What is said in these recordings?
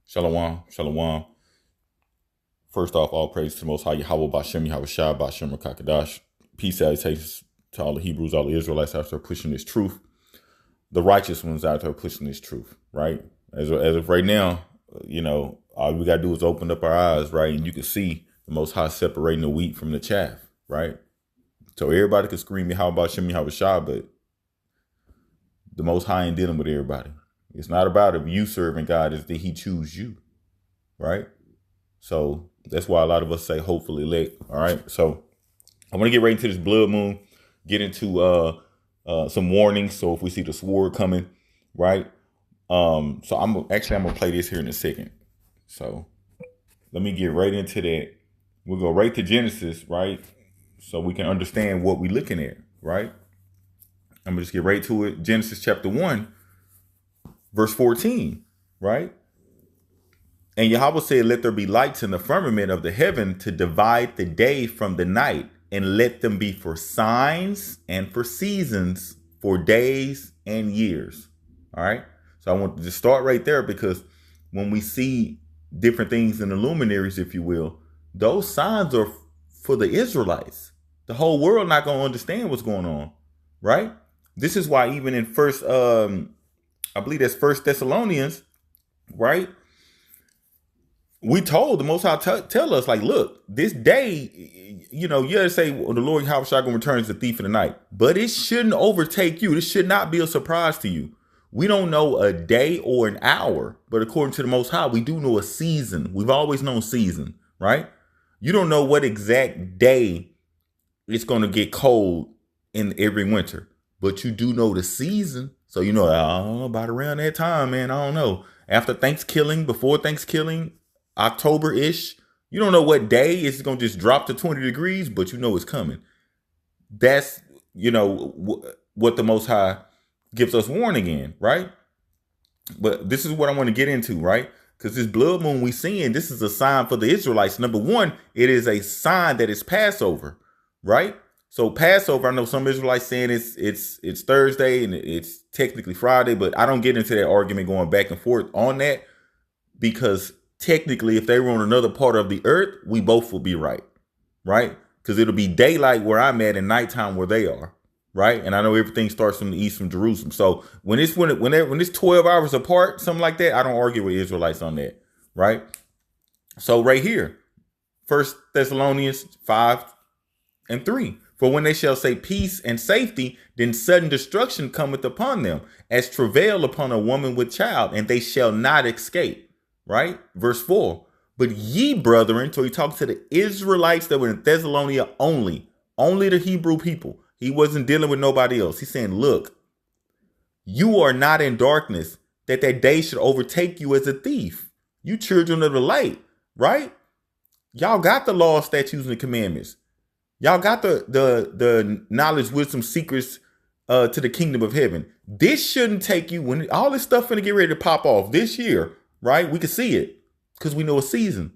Shalom, shalom. First off, all praise to the Most High Yahweh Bashem, Yahweh Shai, Bashem, Kakadash. Peace, salutations to all the Hebrews, all the Israelites out there pushing this truth. The righteous ones out there pushing this truth, right? As of right now, all we got to do is open up our eyes, right? And you can see the Most High separating the wheat from the chaff, right? So everybody can scream Yahweh Bashem, Yahweh Shai, but the Most High ain't dealing with everybody. It's not about if you serving God, it's that He choose you, right? So that's why a lot of us say hopefully elect. All right. So I want to get right into this blood moon, get into some warnings. So if we see the sword coming, right? So I'm gonna play this here in a second. So let me get right into that. We'll go right to Genesis, right? So we can understand what we're looking at, right? I'm gonna just get right to it. Genesis chapter 1, verse 14, right? And Yahweh said, let there be lights in the firmament of the heaven to divide the day from the night, and let them be for signs and for seasons, for days and years. All right. So I want to just start right there, because when we see different things in the luminaries, if you will, those signs are for the Israelites. The whole world not going to understand what's going on. Right. This is why even in I believe that's First Thessalonians, right? We told the Most High tell us, like, look, this day, you gotta say, well, the Lord Yahweh Shai gonna return as a thief in the night, but it shouldn't overtake you. This should not be a surprise to you. We don't know a day or an hour, but according to the Most High, we do know a season. We've always known season, right? You don't know what exact day it's gonna get cold in every winter, but you do know the season. So about around that time, man. I don't know. After Thanksgiving, before Thanksgiving, October-ish. You don't know what day it's going to just drop to 20 degrees, but you know it's coming. That's, what the Most High gives us warning in, right? But this is what I want to get into, right? Because this blood moon we seeing, this is a sign for the Israelites. Number one, it is a sign that it's Passover, right? So Passover, I know some Israelites saying it's Thursday and it's technically Friday, but I don't get into that argument going back and forth on that, because technically, if they were on another part of the earth, we both will be right? Because it'll be daylight where I'm at and nighttime where they are, right? And I know everything starts from the east, from Jerusalem. So when it's 12 hours apart, something like that, I don't argue with Israelites on that, right? So right here, First Thessalonians 5:3. For when they shall say peace and safety, then sudden destruction cometh upon them, as travail upon a woman with child, and they shall not escape. Right? Verse 4. But ye, brethren, so he talks to the Israelites that were in Thessalonica only the Hebrew people. He wasn't dealing with nobody else. He's saying, look, you are not in darkness, that day should overtake you as a thief. You children of the light, right? Y'all got the law, statutes, and the commandments. Y'all got the knowledge, wisdom, secrets to the kingdom of heaven. This shouldn't take you, when all this stuff finna get ready to pop off this year, right? We can see it because we know a season.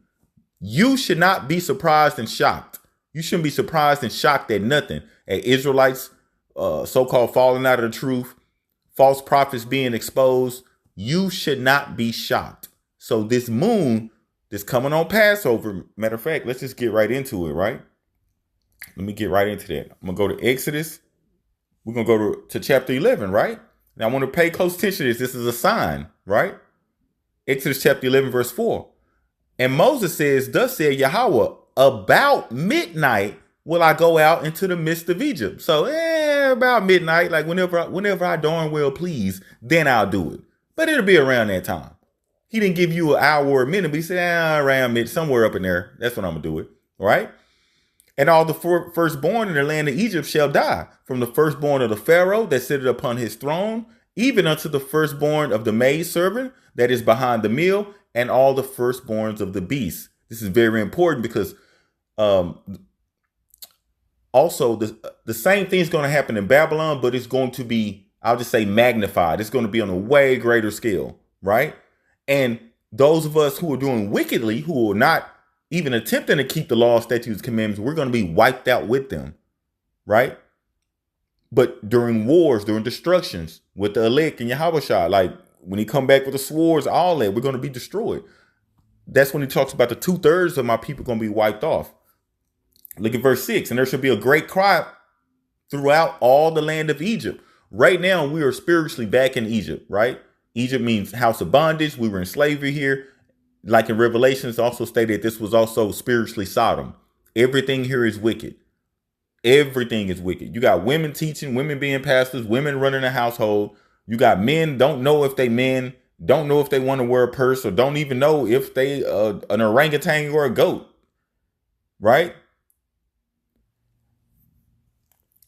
You should not be surprised and shocked. You shouldn't be surprised and shocked at nothing. At Israelites so-called falling out of the truth, false prophets being exposed. You should not be shocked. So this moon, this coming on Passover, matter of fact, let's just get right into it, right? Let me get right into that. I'm going to go to Exodus. We're going to go to chapter 11, right? Now I want to pay close attention to this. This is a sign, right? Exodus chapter 11, verse 4. And Moses says, thus said Yahweh, about midnight will I go out into the midst of Egypt. So about midnight, like whenever I darn well please, then I'll do it. But it'll be around that time. He didn't give you an hour or a minute, but he said around mid, somewhere up in there. That's when I'm going to do it. All right. And all the firstborn in the land of Egypt shall die, from the firstborn of the Pharaoh that sitteth upon his throne, even unto the firstborn of the maidservant that is behind the mill, and all the firstborns of the beasts. This is very important, because also the same thing is going to happen in Babylon, but it's going to be, I'll just say, magnified. It's going to be on a way greater scale, right? And those of us who are doing wickedly, who are not even attempting to keep the law, statutes, commandments, we're going to be wiped out with them, right? But during wars, during destructions with the elect and Yahweh Shai, like when he come back with the swords, all that, we're going to be destroyed. That's when he talks about the 2/3 of my people going to be wiped off. Look at verse 6. And there shall be a great cry throughout all the land of Egypt. Right now, we are spiritually back in Egypt, right? Egypt means house of bondage. We were in slavery here. Like in Revelations, also stated this was also spiritually Sodom. Everything here is wicked. Everything is wicked. You got women teaching, women being pastors, women running a household. You got men don't know if they men, don't know if they want to wear a purse, or don't even know if they an orangutan or a goat, right?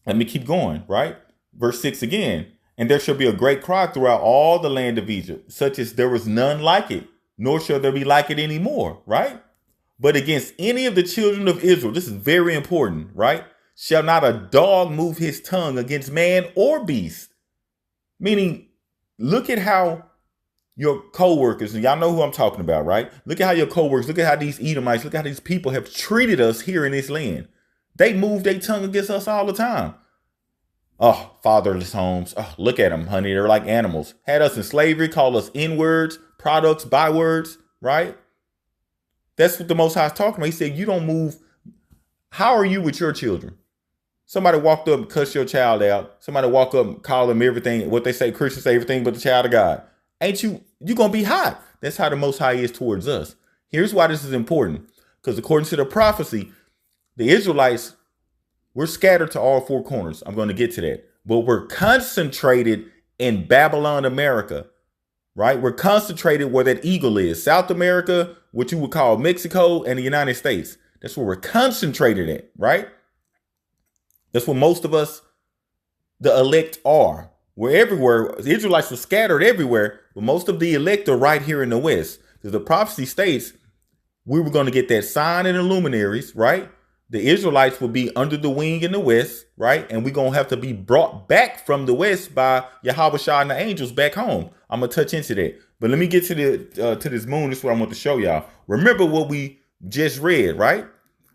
Let me keep going, right? Verse 6 again. And there shall be a great cry throughout all the land of Egypt, such as there was none like it, nor shall there be like it anymore, right? But against any of the children of Israel, this is very important, right? Shall not a dog move his tongue against man or beast. Meaning, look at how your co-workers, and y'all know who I'm talking about, right? Look at how your co-workers, look at how these Edomites, look at how these people have treated us here in this land. They move their tongue against us all the time. Oh, fatherless homes. Oh, look at them, honey. They're like animals. Had us in slavery, called us N-words, products, bywords, right? That's what the Most High is talking about. He said, you don't move. How are you with your children? Somebody walked up and cussed your child out. Somebody walk up and call them everything. What they say, Christians say everything but the child of God. Ain't you going to be hot. That's how the Most High is towards us. Here's why this is important. Because according to the prophecy, the Israelites, we're scattered to all four corners. I'm going to get to that. But we're concentrated in Babylon, America, right? We're concentrated where that eagle is. South America, what you would call Mexico, and the United States. That's where we're concentrated at, right? That's where most of us, the elect, are. We're everywhere. The Israelites were scattered everywhere, but most of the elect are right here in the West. Because the prophecy states we were going to get that sign in the luminaries, right? The Israelites will be under the wing in the West, right? And we're going to have to be brought back from the West by Yahweh Shah and the angels back home. I'm going to touch into that. But let me get to this moon. This is what I want to show y'all. Remember what we just read, right?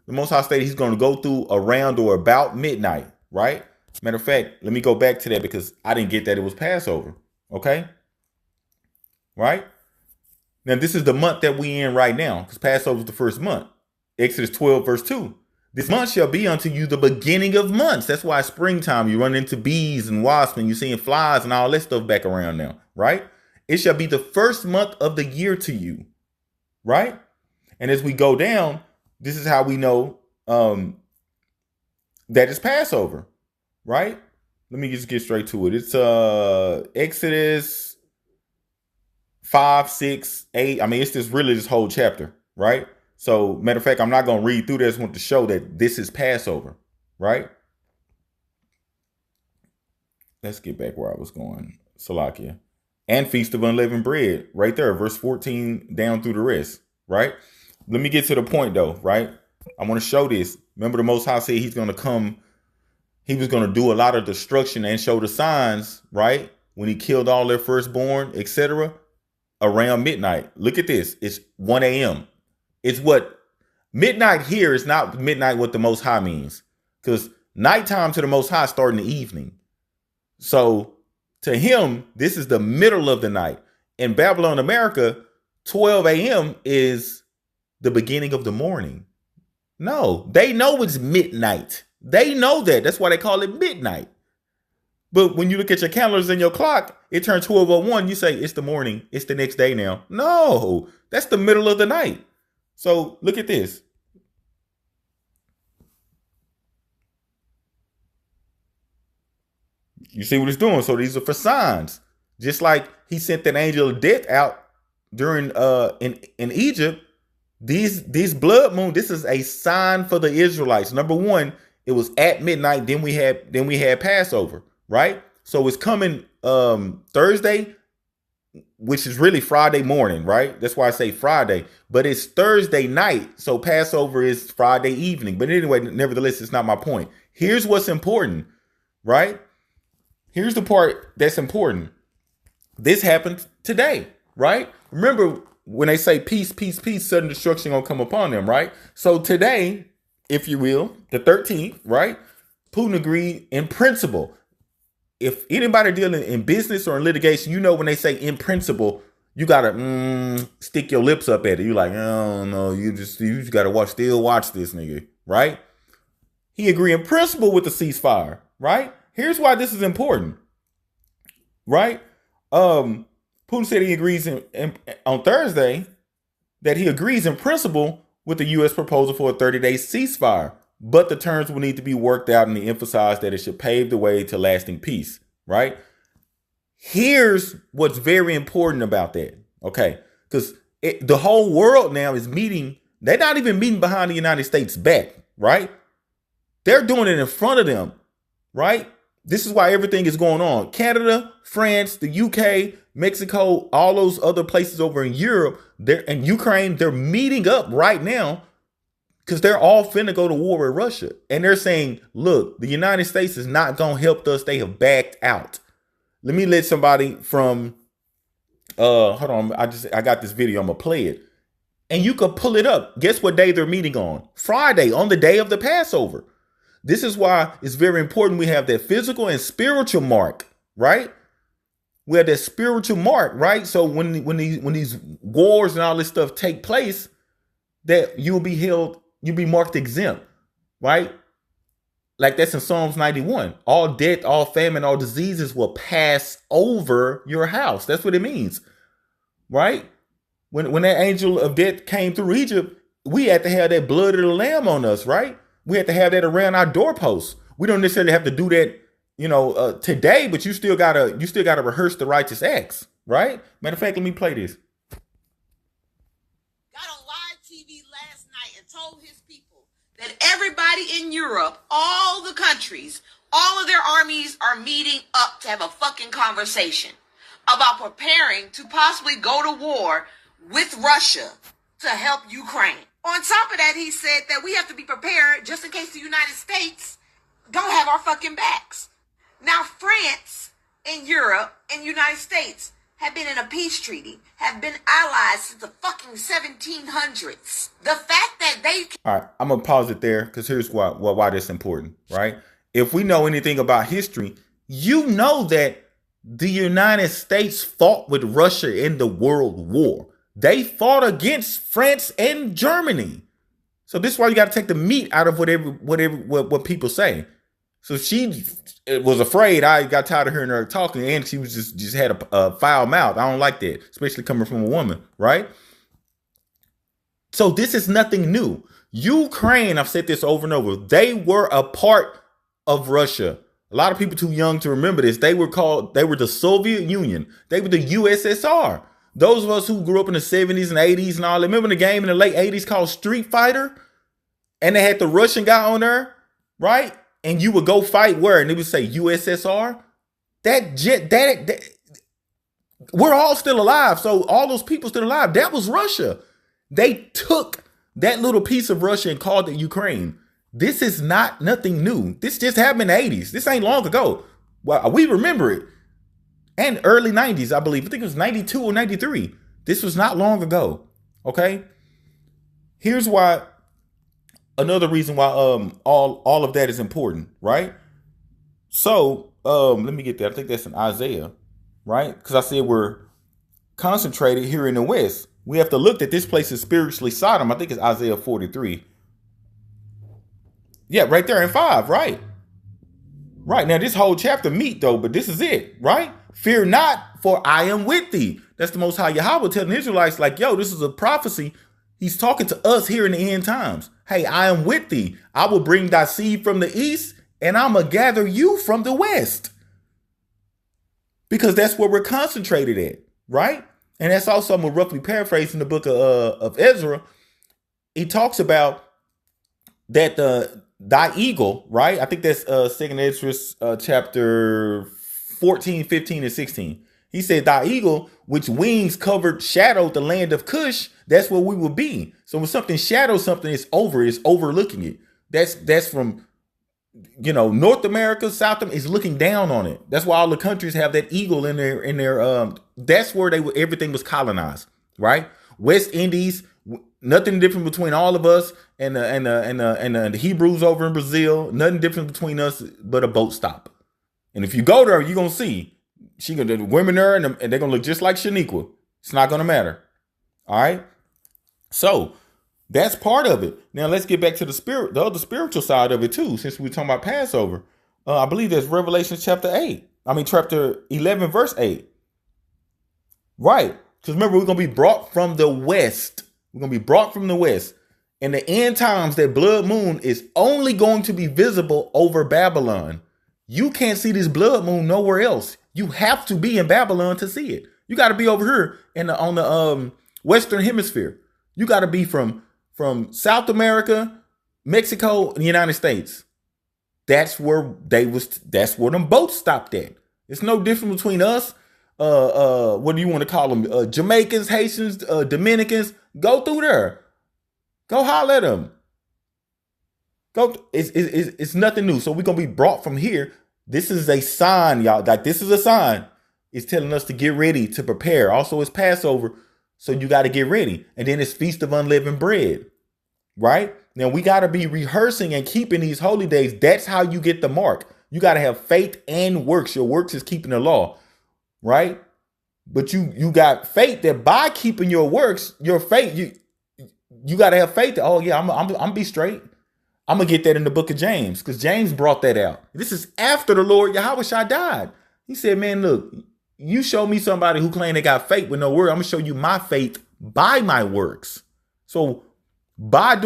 The Most High stated he's going to go through around or about midnight, right? Matter of fact, let me go back to that because I didn't get that it was Passover, okay? Right? Now, this is the month that we in right now because Passover is the first month. Exodus 12, verse 2. This month shall be unto you the beginning of months. That's why springtime, you run into bees and wasps and you're seeing flies and all that stuff back around now, right? It shall be the first month of the year to you, right? And as we go down, this is how we know that it's Passover, right? Let me just get straight to it. It's Exodus 5, 6, 8. I mean, it's just really this whole chapter, right? So, matter of fact, I'm not going to read through this. I just want to show that this is Passover, right? Let's get back where I was going. Salakia. And Feast of Unleavened Bread, right there, verse 14 down through the rest, right? Let me get to the point, though, right? I want to show this. Remember, the Most High said he's going to come. He was going to do a lot of destruction and show the signs, right? When he killed all their firstborn, etc. around midnight. Look at this. It's 1 a.m. It's what midnight here is not midnight what the Most High means. Because nighttime to the Most High start in the evening. So to him, this is the middle of the night. In Babylon, America, 12 a.m. is the beginning of the morning. No, they know it's midnight. They know that. That's why they call it midnight. But when you look at your calendars and your clock, it turns 12:01. You say it's the morning. It's the next day now. No, that's the middle of the night. So look at this. You see what it's doing? So these are for signs. Just like he sent that angel of death out during in Egypt. These blood moon, this is a sign for the Israelites. Number one, it was at midnight. Then we had Passover, right? So it's coming Thursday, which is really Friday morning, right? That's why I say Friday, but it's Thursday night. So Passover is Friday evening. But anyway, nevertheless, it's not my point. Here's what's important, right? Here's the part that's important. This happened today, right? Remember when they say peace, peace, peace, sudden destruction gonna come upon them, right? So today, if you will, the 13th, right? Putin agreed in principle. if anybody dealing in business or in litigation, you know when they say in principle, you gotta stick your lips up at it. You like, oh no, you just gotta watch this nigga, right? He agree in principle with the ceasefire, right? Here's why this is important, right? Putin said he agrees on Thursday that he agrees in principle with the U.S. proposal for a 30-day ceasefire, but the terms will need to be worked out, and he emphasized that it should pave the way to lasting peace, right? Here's what's very important about that, okay? Because the whole world now is meeting. They're not even meeting behind the United States' back, right? They're doing it in front of them, right? This is why everything is going on. Canada, France, the UK, Mexico, all those other places over in Europe, and Ukraine, they're meeting up right now because they're all finna go to war with Russia. And they're saying, look, the United States is not going to help us. They have backed out. Let me let somebody from, hold on. I got this video. I'm going to play it. And you could pull it up. Guess what day they're meeting on? Friday, on the day of the Passover. This is why it's very important we have that physical and spiritual mark, right? We have that spiritual mark, right? So when these wars and all this stuff take place, that you'll be marked exempt, right? Like that's in Psalms 91. All death, all famine, all diseases will pass over your house. That's what it means, right? When that angel of death came through Egypt, we had to have that blood of the lamb on us, right? We had to have that around our doorposts. We don't necessarily have to do that, today, but you still gotta rehearse the righteous acts, right? Matter of fact, let me play this. Got on live TV last night and told his people that everybody in Europe, all the countries, all of their armies are meeting up to have a fucking conversation about preparing to possibly go to war with Russia to help Ukraine. On top of that, he said that we have to be prepared just in case the United States don't have our fucking backs. Now, France and Europe and United States have been in a peace treaty, have been allies since the fucking 1700s. The fact that they... All right, I'm going to pause it there because here's why that's important, right? If we know anything about history, you know that the United States fought with Russia in the World War. They fought against France and Germany. So this is why you got to take the meat out of what people say. So she was afraid. I got tired of hearing her talking, and she was just had a foul mouth. I don't like that, especially coming from a woman, right? So this is nothing new. Ukraine, I've said this over and over, they were a part of Russia. A lot of people too young to remember this. They were the Soviet Union. They were the USSR. Those of us who grew up in the 70s and 80s and all, remember the game in the late 80s called Street Fighter? And they had the Russian guy on there, right? And you would go fight where? And they would say USSR. That we're all still alive. So all those people still alive. That was Russia. They took that little piece of Russia and called it Ukraine. This is nothing new. This just happened in the 80s. This ain't long ago. Well, we remember it. And early 90s, I believe. I think it was 92 or 93. This was not long ago. Okay? Here's why, another reason why all of that is important, right? So, let me get that. I think that's in Isaiah, right? Because I said we're concentrated here in the West. We have to look that this place is spiritually Sodom. I think it's Isaiah 43. Yeah, right there in 5, right? Right, now this whole chapter meat though, but this is it, right? Fear not, for I am with thee. That's the Most High Yahweh telling the Israelites like, yo, this is a prophecy. He's talking to us here in the end times. Hey, I am with thee. I will bring thy seed from the east, and I'm going to gather you from the west. Because that's where we're concentrated at, right? And that's also, I'm going to roughly paraphrase in the book of Ezra. He talks about that thy eagle, right? I think that's 2nd Ezra chapter 14, 15, and 16. He said, thy eagle, which wings covered, shadowed the land of Cush, that's where we will be. So when something shadows something, it's overlooking it. That's from, North America, South America is looking down on it. That's why all the countries have that eagle in their that's where everything was colonized, right? West Indies, nothing different between all of us and the Hebrews over in Brazil. Nothing different between us but a boat stop. And if you go there, you're gonna see the women there, and they're gonna look just like Shaniqua. It's not gonna matter. All right. So that's part of it. Now let's get back to the other spiritual side of it too. Since we're talking about Passover, I believe that's Revelation chapter 8. Chapter 11, verse 8. Right. Because remember, we're gonna be brought from the west. We're gonna be brought from the west. In the end times, that blood moon is only going to be visible over Babylon. You can't see this blood moon nowhere else. You have to be in Babylon to see it. You got to be over here on the Western Hemisphere. You got to be from South America, Mexico, and the United States. That's where that's where them boats stopped at. It's no different between us. What do you want to call them? Jamaicans, Haitians, Dominicans. Go through there. Go holler at them. It's nothing new. So we're gonna be brought from here. This is a sign, y'all. Like, this is a sign. It's telling us to get ready, to prepare. Also, it's Passover, so you got to get ready. And then it's Feast of Unleavened Bread. Right? Now we got to be rehearsing and keeping these holy days. That's how you get the mark. You got to have faith and works. Your works is keeping the law. Right? But you got faith that by keeping your works, your faith, you got to have faith that, oh yeah, I'm be straight. I'm going to get that in the book of James, because James brought that out. This is after the Lord Yahushua died. He said, man, look, you show me somebody who claimed they got faith with no word. I'm going to show you my faith by my works. So by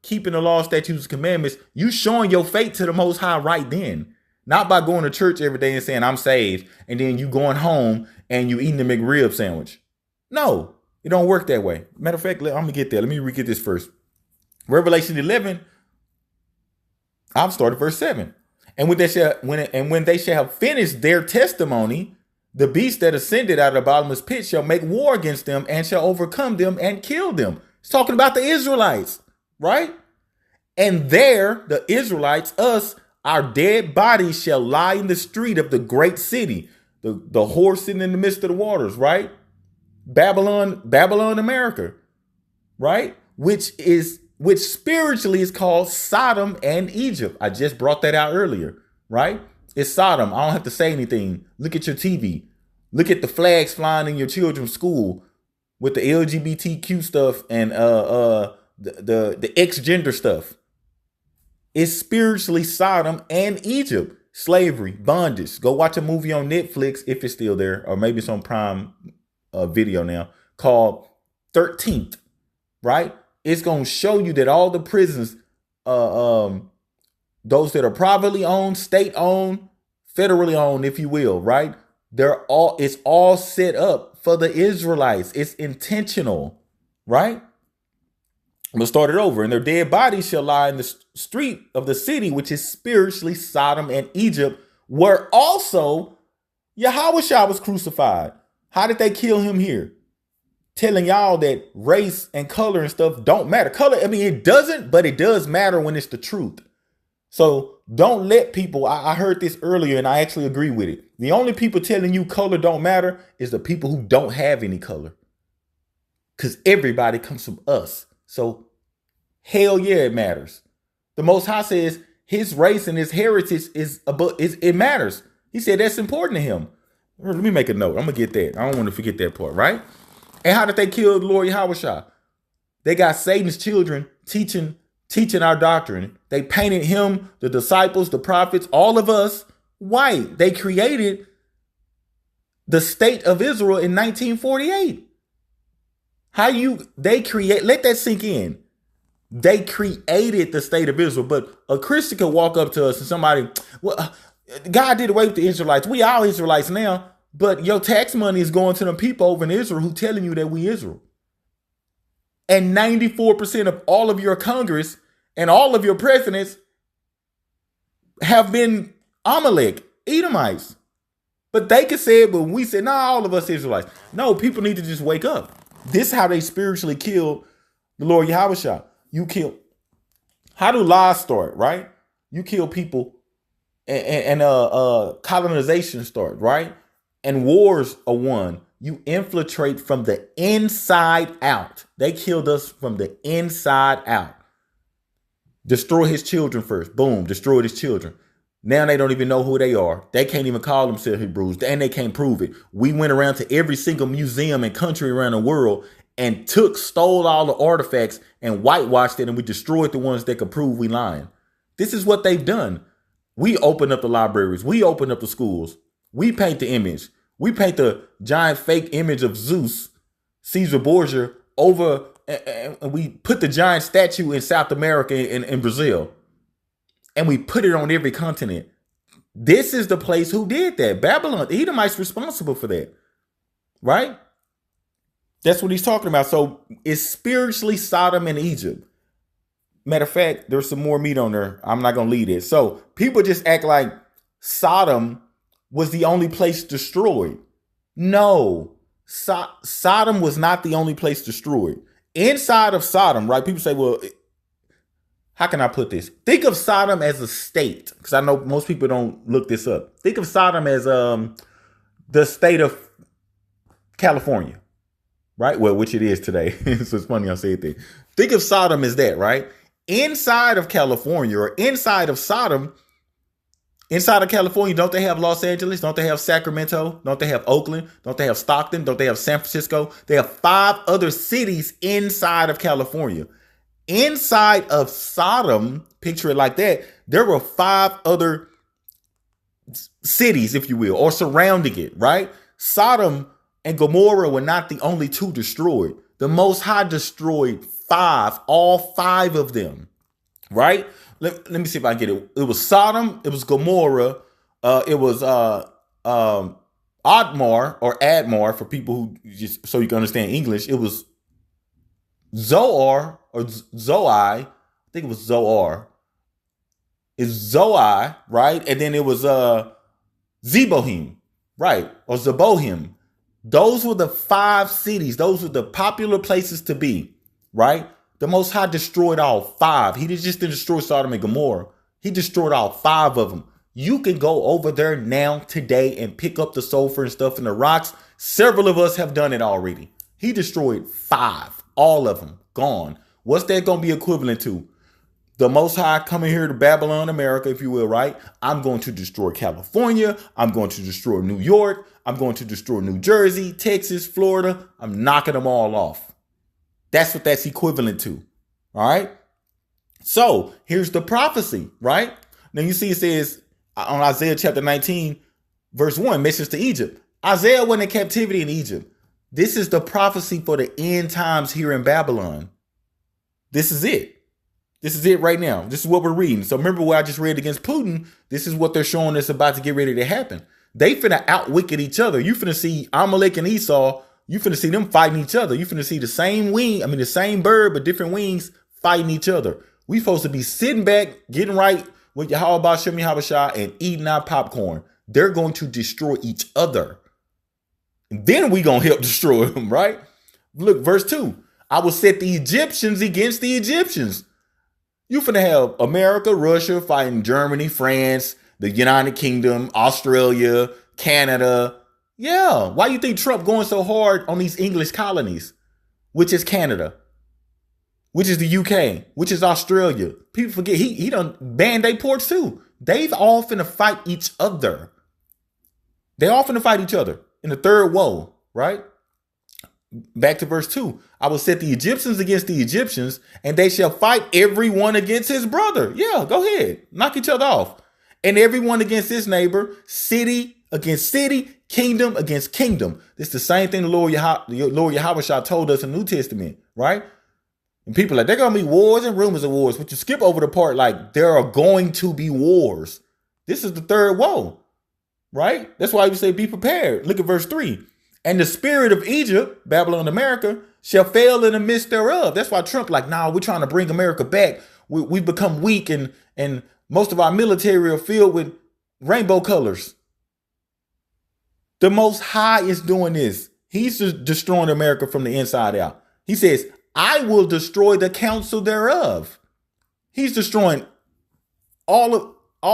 keeping the law, statutes, commandments, you showing your faith to the Most High right then. Not by going to church every day and saying, I'm saved, and then you going home and you eating the McRib sandwich. No, it don't work that way. Matter of fact, I'm going to get there. Let me re-get this first. Revelation 11, I'll start at verse 7. And when they shall have finished their testimony, the beast that ascended out of the bottomless pit shall make war against them and shall overcome them and kill them. It's talking about the Israelites, right? And there, the Israelites, us, our dead bodies shall lie in the street of the great city, the whore sitting in the midst of the waters, right? Babylon, America, right? Which spiritually is called Sodom and Egypt. I just brought that out earlier, right? It's Sodom. I don't have to say anything. Look at your TV. Look at the flags flying in your children's school with the LGBTQ stuff and the X-gender stuff. It's spiritually Sodom and Egypt. Slavery, bondage. Go watch a movie on Netflix if it's still there, or maybe it's on Prime Video now, called 13th, right? It's going to show you that all the prisons, those that are privately owned, state owned, federally owned, if you will, right? It's all set up for the Israelites. It's intentional, right? I'm going to start it over. And their dead bodies shall lie in the street of the city, which is spiritually Sodom and Egypt, where also Yahushua was crucified. How did they kill him here? Telling y'all that race and color and stuff don't matter. Color, it doesn't, but it does matter when it's the truth. So don't let people, I heard this earlier and I actually agree with it. The only people telling you color don't matter is the people who don't have any color. Because everybody comes from us. So hell yeah, it matters. The Most High says his race and his heritage it matters. He said that's important to him. Let me make a note. I'm going to get that. I don't want to forget that part, right? And how did they kill the Lord Yahushua? They got Satan's children teaching our doctrine. They painted him, the disciples, the prophets, all of us white. They created the state of Israel in 1948. Let that sink in. They created the state of Israel, but a Christian could walk up to us and somebody, God did away with the Israelites. We are Israelites now. But your tax money is going to them people over in Israel who telling you that we Israel. And 94% of all of your Congress and all of your presidents have been Amalek, Edomites. But they could say it, but we said, all of us Israelites. No, people need to just wake up. This is how they spiritually killed the Lord Yahushua. How do lies start, right? You kill people and colonization start, right? And wars are won. You infiltrate from the inside out. They killed us from the inside out. Destroy his children first. Boom, destroyed his children. Now they don't even know who they are. They can't even call themselves Hebrews, and they can't prove it. We went around to every single museum and country around the world and stole all the artifacts and whitewashed it, and we destroyed the ones that could prove we lying. This is what they've done. We open up the libraries. We open up the schools. We paint the image. We paint the giant fake image of Zeus, Caesar Borgia, over, and we put the giant statue in South America and in Brazil. And we put it on every continent. This is the place who did that. Babylon, the Edomites responsible for that. Right? That's what he's talking about. So it's spiritually Sodom and Egypt. Matter of fact, there's some more meat on there. I'm not going to lead it. So people just act like Sodom was the only place destroyed. No, Sodom was not the only place destroyed. Inside of Sodom, right? People say, well, how can I put this? Think of Sodom as a state, because I know most people don't look this up. Think of Sodom as the state of California, right? Well, which it is today. So it's funny I said that. Think of Sodom as that, right? Inside of California, or inside of Sodom, inside of California, don't they have Los Angeles? Don't they have Sacramento? Don't they have Oakland? Don't they have Stockton? Don't they have San Francisco? They have 5 other cities inside of California. Inside of Sodom, picture it like that, there were 5 other cities, if you will, or surrounding it, right? Sodom and Gomorrah were not the only 2 destroyed. The Most High destroyed 5, all 5 of them, right? Let me see if I can get it. It was Sodom, it was Gomorrah, it was Admar or Admar for people who just so you can understand English. It was Zoar or Zoi. I think it was Zoar. It's Zoi, right? And then it was Zebohim, right? Or Zebohim. Those were the 5 cities. Those were the popular places to be, right? The Most High destroyed all 5. He just didn't destroy Sodom and Gomorrah. He destroyed all 5 of them. You can go over there now today and pick up the sulfur and stuff in the rocks. Several of us have done it already. He destroyed 5, all of them gone. What's that going to be equivalent to? The Most High coming here to Babylon, America, if you will, right? I'm going to destroy California. I'm going to destroy New York. I'm going to destroy New Jersey, Texas, Florida. I'm knocking them all off. That's what that's equivalent to. All right. So here's the prophecy, right? Now you see it says on Isaiah chapter 19, verse 1, mentions to Egypt. Isaiah went in captivity in Egypt. This is the prophecy for the end times here in Babylon. This is it. This is it right now. This is what we're reading. So remember what I just read against Putin. This is what they're showing us about to get ready to happen. They finna outwicked each other. You finna see Amalek and Esau. You finna see them fighting each other. You finna see the same the same bird, but different wings fighting each other. We supposed to be sitting back, getting right with Yahweh Bashem Yahushua and eating our popcorn. They're going to destroy each other. And then we gonna help destroy them, right? Look, verse 2. I will set the Egyptians against the Egyptians. You finna have America, Russia fighting Germany, France, the United Kingdom, Australia, Canada. Yeah. Why you think Trump going so hard on these English colonies, which is Canada, which is the UK, which is Australia? People forget he done banned their ports too. They've all finna fight each other. They all finna fight each other in the third woe, right? Back to verse 2. I will set the Egyptians against the Egyptians, and they shall fight everyone against his brother. Yeah, go ahead. Knock each other off. And everyone against his neighbor, city against city, kingdom against kingdom. This is the same thing the Lord Yahweh told us in the New Testament, right? And people are like, there are going to be wars and rumors of wars. But you skip over the part like there are going to be wars. This is the third woe, right? That's why we say be prepared. Look at verse 3. And the spirit of Egypt, Babylon, America, shall fail in the midst thereof. That's why Trump like, nah, we're trying to bring America back. We've become weak and most of our military are filled with rainbow colors. The Most High is doing this. He's just destroying America from the inside out. He says, I will destroy the counsel thereof. He's destroying all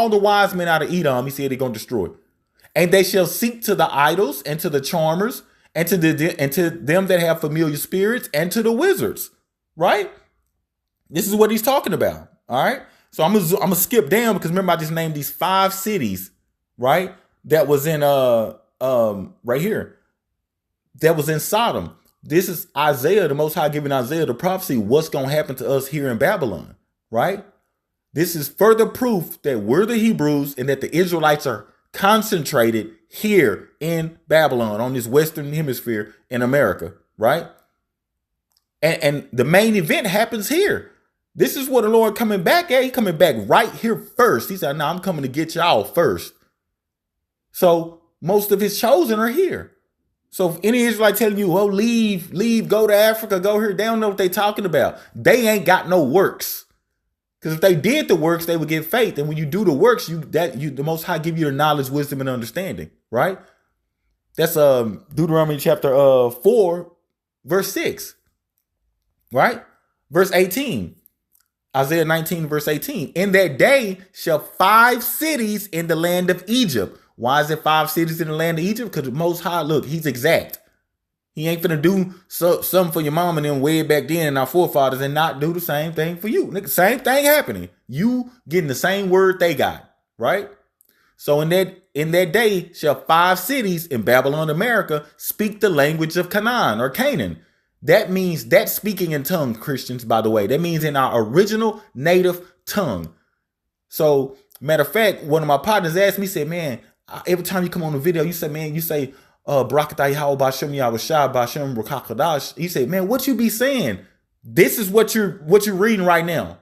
the wise men out of Edom. He said they're going to destroy. And they shall seek to the idols and to the charmers and to them that have familiar spirits and to the wizards. Right? This is what he's talking about. All right. So I'm gonna skip down because remember I just named these 5 cities, right? That was in right here. That was in Sodom. This is Isaiah, the Most High giving Isaiah the prophecy. What's gonna happen to us here in Babylon, right? This is further proof that we're the Hebrews and that the Israelites are concentrated here in Babylon on this Western hemisphere in America, right? And the main event happens here. This is what the Lord coming back at. He coming back right here first. He said, "No, I'm coming to get y'all first." So most of his chosen are here. So if any Israelite telling you, "Oh, leave, go to Africa, go here," they don't know what they talking about. They ain't got no works. Because if they did the works, they would get faith. And when you do the works, the Most High give you the knowledge, wisdom, and understanding, right? That's Deuteronomy chapter 4, verse 6, right? Verse 18, Isaiah 19, verse 18. In that day shall 5 cities in the land of Egypt. Why is it 5 cities in the land of Egypt? Because the Most High, look, he's exact. He ain't finna do something for your mom and them way back then and our forefathers and not do the same thing for you. Same thing happening. You getting the same word they got, right? So in that day shall 5 cities in Babylon, America, speak the language of Canaan or Canaan. That means that's speaking in tongue, Christians, by the way. That means in our original native tongue. So, matter of fact, one of my partners asked me, said, "Man, every time you come on the video, you say, Barakatah Yahweh Bashem Yahushua Bashem Rakakadash." He said, "Man, what you be saying? This is what you're reading right now."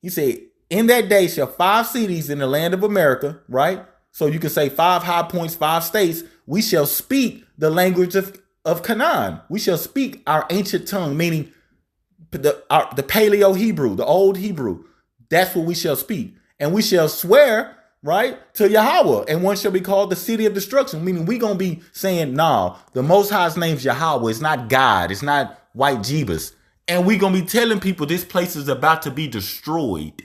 He said, "In that day shall 5 cities in the land of America," right? So you can say 5 high points, 5 states. "We shall speak the language of Canaan. We shall speak our ancient tongue," meaning the Paleo Hebrew, the old Hebrew. That's what we shall speak. "And we shall swear," right, "to Yahweh, and one shall be called the city of destruction," meaning we going to be saying, "Nah, the Most High's name's Yahweh. It's not God. It's not white Jeebus." And we going to be telling people this place is about to be destroyed.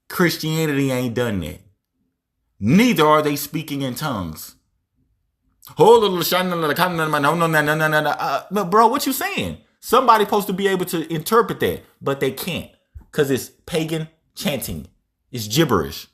Christianity ain't done that. Neither are they speaking in tongues. But bro, what you saying? Somebody supposed to be able to interpret that, but they can't because it's pagan chanting. It's gibberish.